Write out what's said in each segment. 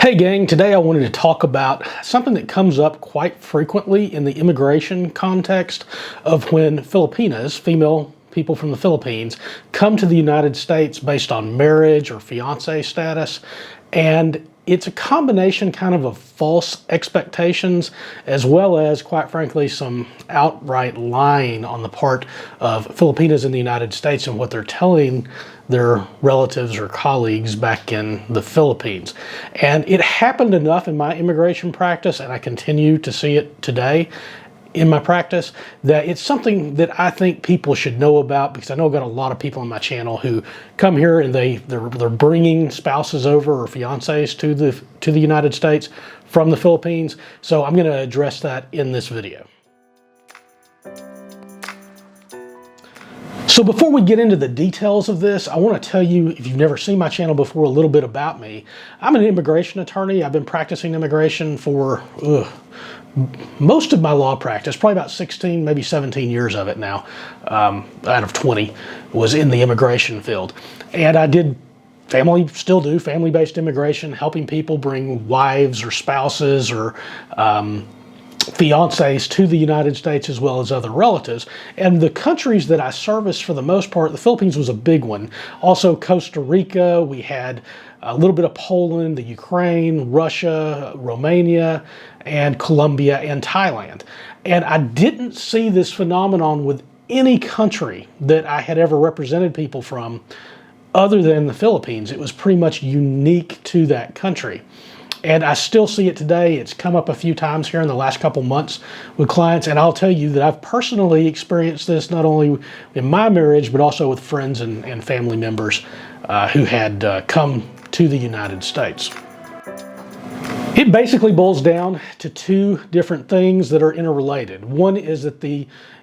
Hey gang, today I wanted to talk about something that comes up quite frequently in the immigration context of when Filipinas, female people from the Philippines, come to the United States based on marriage or fiancé status. And it's a combination kind of false expectations as well as, quite frankly, some outright lying on the part of Filipinas in the United States and what they're telling their relatives or colleagues back in the Philippines. And it happened enough in my immigration practice, and I continue to see it today in my practice, that it's something that I think people should know about, because I know I've got a lot of people on my channel who come here and they're bringing spouses over or fiancés to the United States from the Philippines. So I'm going to address that in this video. So before we get into the details of this, I want to tell you, if you've never seen my channel before, a little bit about me. I'm an immigration attorney. I've been practicing immigration for most of my law practice, probably about 16, maybe 17 years of it now, out of 20, was in the immigration field. And I did still do family-based immigration, helping people bring wives or spouses or fiancés to the United States as well as other relatives. And the countries that I serviced, for the most part, the Philippines was a big one. Also Costa Rica, we had a little bit of Poland, the Ukraine, Russia, Romania, and Colombia and Thailand. And I didn't see this phenomenon with any country that I had ever represented people from other than the Philippines. It was pretty much unique to that country. And I still see it today. It's come up a few times here in the last couple months with clients. And I'll tell you that I've personally experienced this not only in my marriage, but also with friends and family members who had come to the United States. It basically boils down to two different things that are interrelated. One is that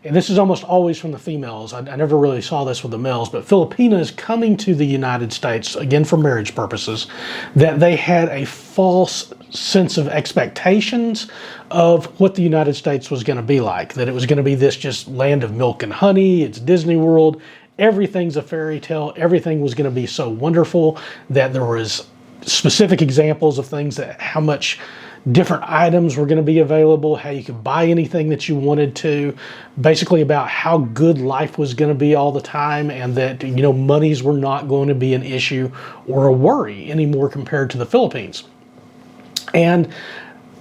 and this is almost always from the females, I never really saw this with the males, but Filipinas coming to the United States, again for marriage purposes, that they had a false sense of expectations of what the United States was going to be like, that it was going to be this just land of milk and honey, it's Disney World, everything's a fairy tale, everything was going to be so wonderful, that there was specific examples of things, that how much different items were going to be available, how you could buy anything that you wanted to, basically about how good life was going to be all the time, and that, you know, monies were not going to be an issue or a worry anymore compared to the Philippines. And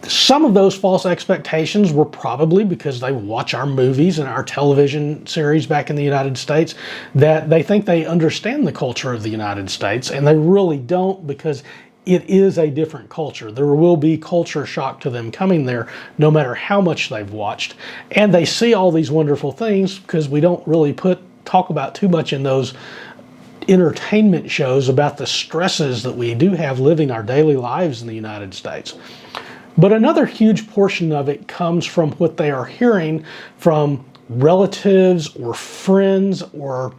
some of those false expectations were probably because they watch our movies and our television series back in the United States, that they think they understand the culture of the United States, and they really don't, because it is a different culture. There will be culture shock to them coming there, no matter how much they've watched. And they see all these wonderful things, because we don't really talk about too much in those entertainment shows about the stresses that we do have living our daily lives in the United States. But another huge portion of it comes from what they are hearing from relatives or friends or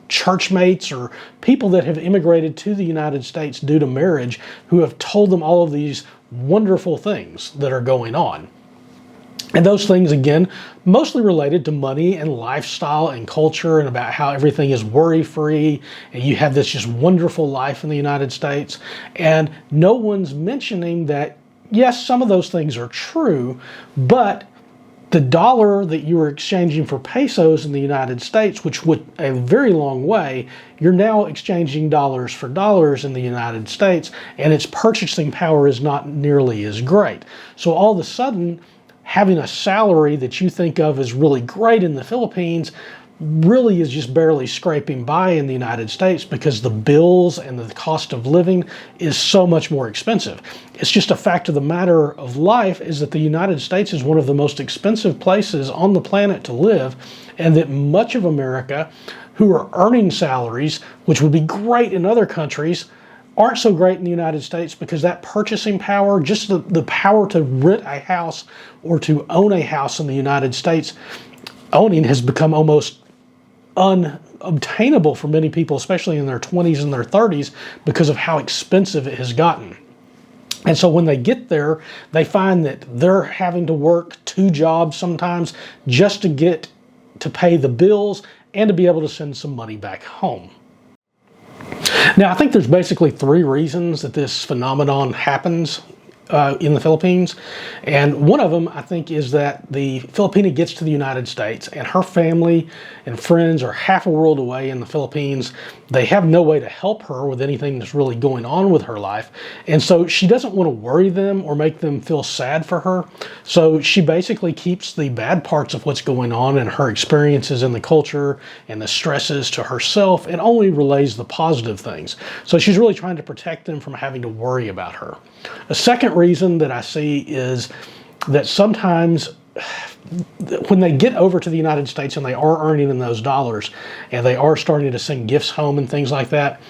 churchmates or people that have immigrated to the United States due to marriage, who have told them all of these wonderful things that are going on. And those things, again, mostly related to money and lifestyle and culture, and about how everything is worry-free and you have this just wonderful life in the United States. And no one's mentioning that, yes, some of those things are true, but the dollar that you were exchanging for pesos in the United States, which went a very long way, you're now exchanging dollars for dollars in the United States, and its purchasing power is not nearly as great. So all of a sudden, having a salary that you think of as really great in the Philippines really is just barely scraping by in the United States, because the bills and the cost of living is so much more expensive. It's just a fact of the matter of life, is that the United States is one of the most expensive places on the planet to live, and that much of America, who are earning salaries, which would be great in other countries, aren't so great in the United States, because that purchasing power, just the power to rent a house or to own a house in the United States, owning has become almost unobtainable for many people, especially in their 20s and their 30s, because of how expensive it has gotten. And so when they get there, they find that they're having to work two jobs sometimes just to pay the bills and to be able to send some money back home. Now, I think there's basically three reasons that this phenomenon happens in the Philippines. And one of them, I think, is that the Filipina gets to the United States and her family and friends are half a world away in the Philippines. They have no way to help her with anything that's really going on with her life. And so she doesn't want to worry them or make them feel sad for her. So she basically keeps the bad parts of what's going on and her experiences in the culture and the stresses to herself and only relays the positive things. So she's really trying to protect them from having to worry about her. A second reason that I see is that sometimes when they get over to the United States and they are earning in those dollars and they are starting to send gifts home and things like that,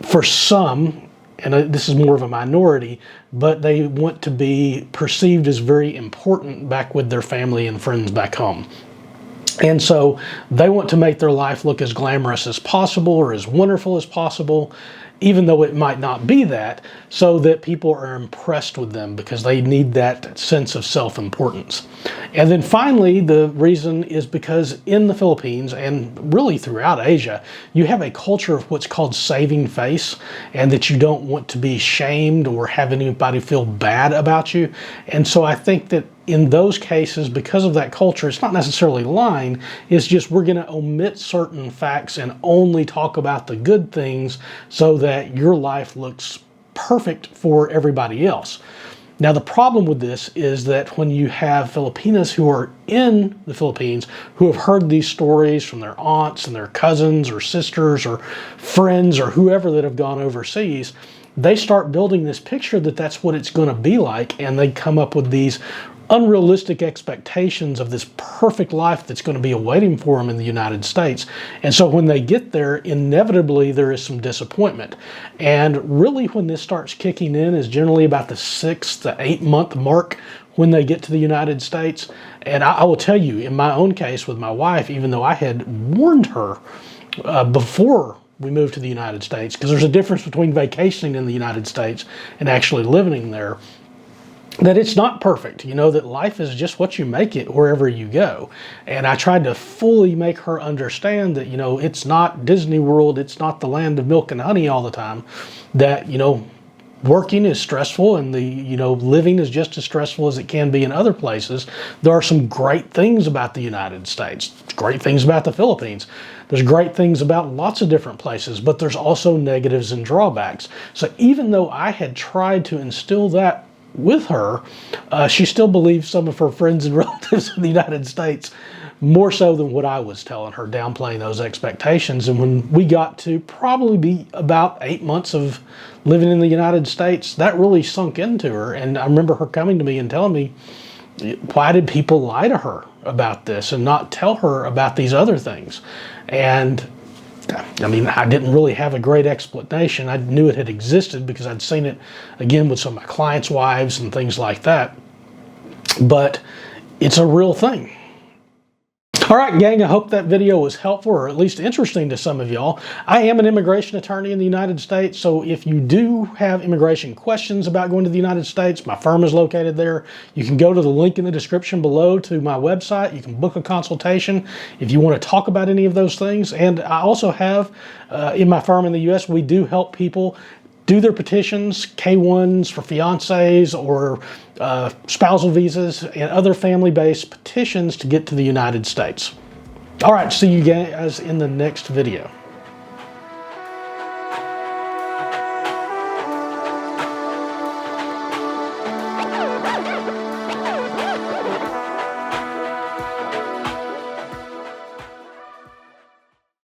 for some, and this is more of a minority, but they want to be perceived as very important back with their family and friends back home. And so they want to make their life look as glamorous as possible or as wonderful as possible, even though it might not be that, so that people are impressed with them because they need that sense of self-importance. And then finally, the reason is because in the Philippines and really throughout Asia, you have a culture of what's called saving face, and that you don't want to be shamed or have anybody feel bad about you. And so I think that in those cases, because of that culture, it's not necessarily lying, it's just we're going to omit certain facts and only talk about the good things so that your life looks perfect for everybody else. Now, the problem with this is that when you have Filipinas who are in the Philippines who have heard these stories from their aunts and their cousins or sisters or friends or whoever that have gone overseas, they start building this picture that that's what it's going to be like, and they come up with these unrealistic expectations of this perfect life that's going to be awaiting for them in the United States. And so when they get there, inevitably there is some disappointment. And really when this starts kicking in is generally about the 6 to 8 month mark when they get to the United States. And I will tell you, in my own case with my wife, even though I had warned her before we moved to the United States, because there's a difference between vacationing in the United States and actually living there, that it's not perfect, you know, that life is just what you make it wherever you go. And I tried to fully make her understand that, you know, it's not Disney World, it's not the land of milk and honey all the time, that, you know, working is stressful and the, you know, living is just as stressful as it can be in other places. There are some great things about the United States, great things about the Philippines. There's great things about lots of different places, but there's also negatives and drawbacks. So even though I had tried to instill that with her, she still believes some of her friends and relatives in the United States more so than what I was telling her, downplaying those expectations. And when we got to probably be about 8 months of living in the United States, that really sunk into her. And I remember her coming to me and telling me, why did people lie to her about this and not tell her about these other things? And I mean, I didn't really have a great explanation. I knew it had existed because I'd seen it, again, with some of my clients' wives and things like that. But it's a real thing. All right, gang, I hope that video was helpful or at least interesting to some of y'all. I am an immigration attorney in the United States, so if you do have immigration questions about going to the United States, my firm is located there. You can go to the link in the description below to my website. You can book a consultation if you want to talk about any of those things. And I also have, in my firm in the U.S., we do help people do their petitions, K-1s for fiancés or spousal visas and other family-based petitions to get to the United States. All right, see you guys in the next video.